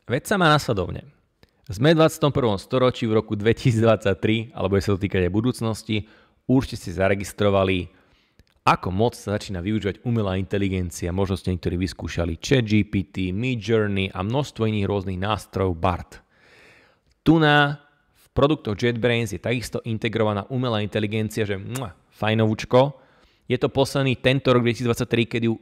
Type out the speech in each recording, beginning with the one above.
Veď sa má nasledovne. Sme v 21. storočí v roku 2023, alebo je sa to týkať aj budúcnosti, určite ste zaregistrovali, ako moc sa začína využívať umelá inteligencia. Možno ste niektorí vyskúšali ChatGPT, Midjourney a množstvo iných rôznych nástrojov BART. V produktoch JetBrains je takisto integrovaná umelá inteligencia, že fajnovúčko. Je to posledný tento rok 2023, keď ju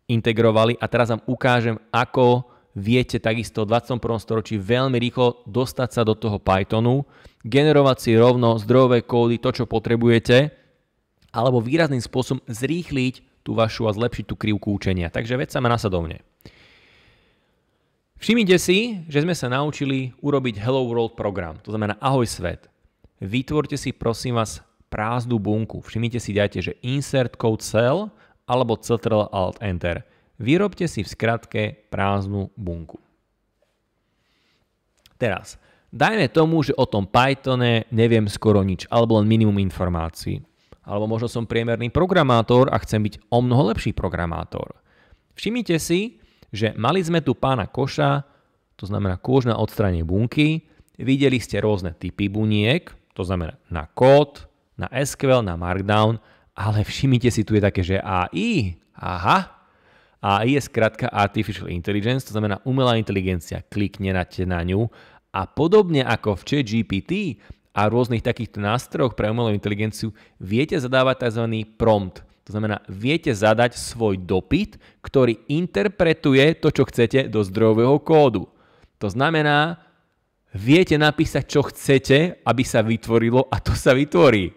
integrovali a teraz vám ukážem, ako viete takisto v 21. storočí veľmi rýchlo dostať sa do toho Pythonu, generovať si rovno zdrojové kódy, to, čo potrebujete, alebo výrazným spôsobom zrýchliť tú vašu a zlepšiť tú krivku učenia. Takže veď sa má nasledovne. Všimnite si, že sme sa naučili urobiť Hello World program, to znamená ahoj svet. Vytvorte si prosím vás prázdnu bunku. Všimnite si, dajte, že insert code cell alebo Ctrl Alt Enter. Vyrobte si v skratke prázdnu bunku. Teraz, dajme tomu, že o tom Pythone neviem skoro nič, alebo len minimum informácií. Alebo možno som priemerný programátor a chcem byť o mnoho lepší programátor. Všimnite si, že mali sme tu pána Koša, to znamená kôž na odstránenie bunky, videli ste rôzne typy buniek, to znamená na kód, na SQL, na Markdown, ale všimnite si, tu je také, že AI, AI je skrátka Artificial Intelligence, to znamená umelá inteligencia. Kliknete na ňu a podobne ako v ChatGPT a rôznych takýchto nástrojoch pre umelú inteligenciu viete zadávať tzv. Prompt. To znamená, viete zadať svoj dopyt, ktorý interpretuje to, čo chcete do zdrojového kódu. To znamená, viete napísať, čo chcete, aby sa vytvorilo a to sa vytvorí.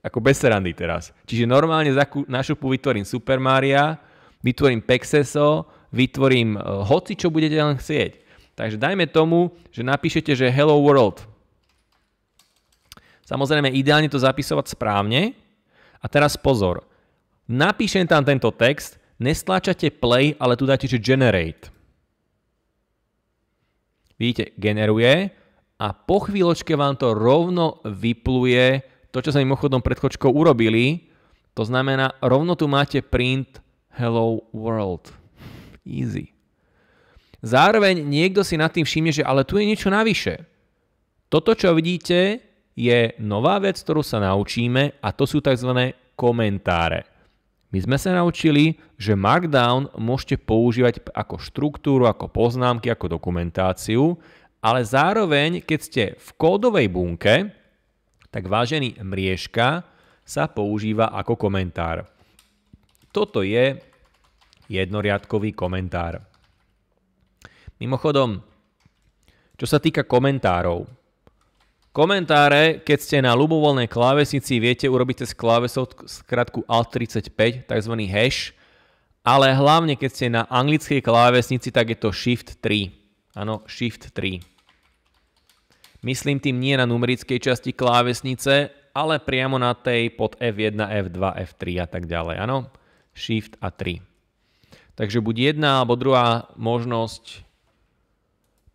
Ako bez srandy teraz. Čiže normálne na šupu vytvorím Super Maria, vytvorím Pexeso, vytvorím hoci, čo budete len chcieť. Takže dajme tomu, že napíšete, že Hello World. Samozrejme, ideálne to zapisovať správne. A teraz pozor. Napíšem tam tento text, nestlačate play, ale tu dáte, že generate. Vidíte, generuje a po chvíľočke vám to rovno vypluje to, čo sa mimochodom pred chvíľočkou urobili. To znamená, rovno tu máte print Hello World. Easy. Zároveň niekto si nad tým všimne, že ale tu je niečo navyše. Toto, čo vidíte, je nová vec, ktorú sa naučíme a to sú tzv. Komentáre. My sme sa naučili, že Markdown môžete používať ako štruktúru, ako poznámky, ako dokumentáciu, ale zároveň, keď ste v kódovej bunke, tak vážený mriežka sa používa ako komentár. Toto je jednoriadkový komentár. Mimochodom, čo sa týka komentárov. Komentáre, keď ste na ľubovoľnej klávesnici, viete urobiť cez klávesou skratku Alt35, tzv. Hash, ale hlavne keď ste na anglickej klávesnici, tak je to Shift 3. Áno, Shift 3. Myslím tým nie na numerickej časti klávesnice, ale priamo na tej pod F1, F2, F3 a tak ďalej. Áno, Shift a 3. Takže buď jedna alebo druhá možnosť.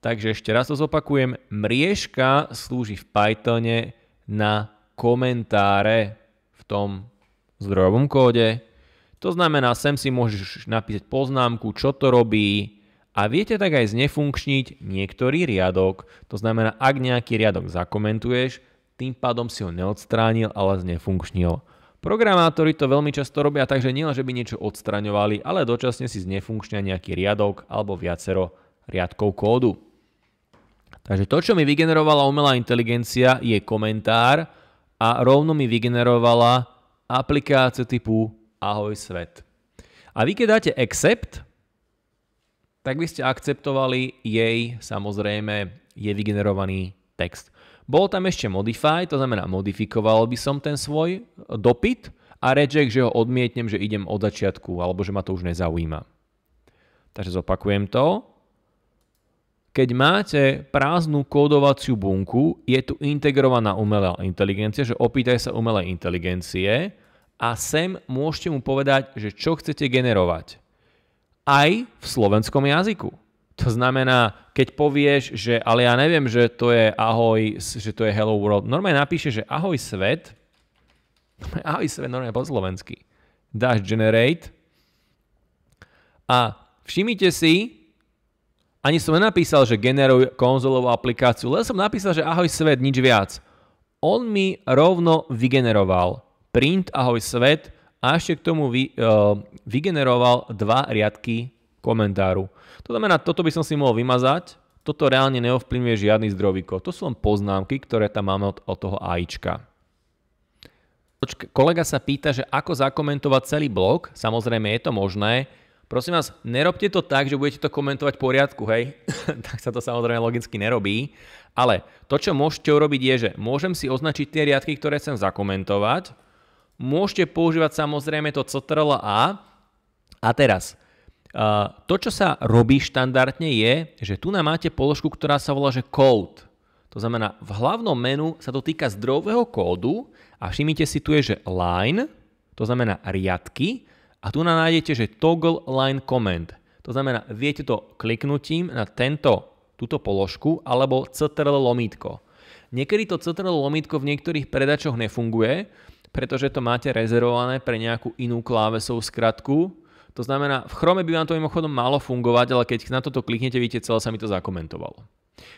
Takže ešte raz to zopakujem. Mriežka slúži v Pythone na komentáre v tom zdrojovom kóde. To znamená, sem si môžeš napísať poznámku, čo to robí a viete tak aj znefunkčniť niektorý riadok. To znamená, ak nejaký riadok zakomentuješ, tým pádom si ho neodstránil, ale znefunkčnil. Programátori to veľmi často robia, takže nielen, že by niečo odstraňovali, ale dočasne si znefunkčnia nejaký riadok alebo viacero riadkov kódu. Takže to, čo mi vygenerovala umelá inteligencia, je komentár a rovno mi vygenerovala aplikáciu typu ahoj svet. A vy keď dáte accept, tak by ste akceptovali jej, samozrejme, je vygenerovaný text. Bol tam ešte modify, to znamená modifikoval by som ten svoj dopyt a reject, že ho odmietnem, že idem od začiatku alebo že ma to už nezaujíma. Takže zopakujem to. Keď máte prázdnu kódovaciu bunku, je tu integrovaná umelá inteligencia, že opýtaj sa umelej inteligencie a sem môžete mu povedať, že čo chcete generovať. Aj v slovenskom jazyku. To znamená, keď povieš, že ale ja neviem, že to je ahoj, že to je hello world, normálne napíše, že ahoj svet, normálne po slovensky, dáš generate a všimnite si, Ani som nenapísal, že generuj konzolovú aplikáciu, len som napísal, že ahoj svet, nič viac. On mi rovno vygeneroval print ahoj svet a ešte k tomu vygeneroval 2 riadky komentáru. To znamená, toto by som si mohol vymazať, toto reálne neovplyvňuje žiadny zdrojový kód. To sú len poznámky, ktoré tam máme od toho AIčka. Kolega sa pýta, že ako zakomentovať celý blog. Samozrejme je to možné. Prosím vás, nerobte to tak, že budete to komentovať v poriadku, hej? Tak sa to samozrejme logicky nerobí. Ale to, čo môžete urobiť, je, že môžem si označiť tie riadky, ktoré chcem zakomentovať. Môžete používať samozrejme to CTRL-A. A teraz, to, čo sa robí štandardne je, že tu máte položku, ktorá sa volá, že code. To znamená, v hlavnom menu sa to týka zdrojového kódu a všimnite si, tu je, že line, to znamená riadky, a tu nájdete, že toggle line comment. To znamená, viete to kliknutím na túto položku alebo CTRL lomítko. Niekedy to CTRL lomítko v niektorých predačoch nefunguje, pretože to máte rezervované pre nejakú inú klávesovú skratku. To znamená, v Chrome by vám to mimochodom malo fungovať, ale keď na toto kliknete, vidíte, celé sa mi to zakomentovalo.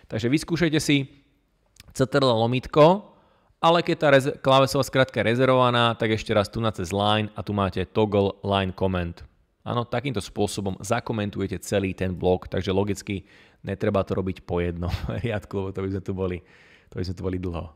Takže vyskúšajte si CTRL lomítko, ale keď tá klávesová skratka je rezervovaná, tak ešte raz tu na cez line a tu máte toggle line comment. Áno, takýmto spôsobom zakomentujete celý ten blok, takže logicky netreba to robiť po jednom riadku, lebo to by sme tu boli dlho.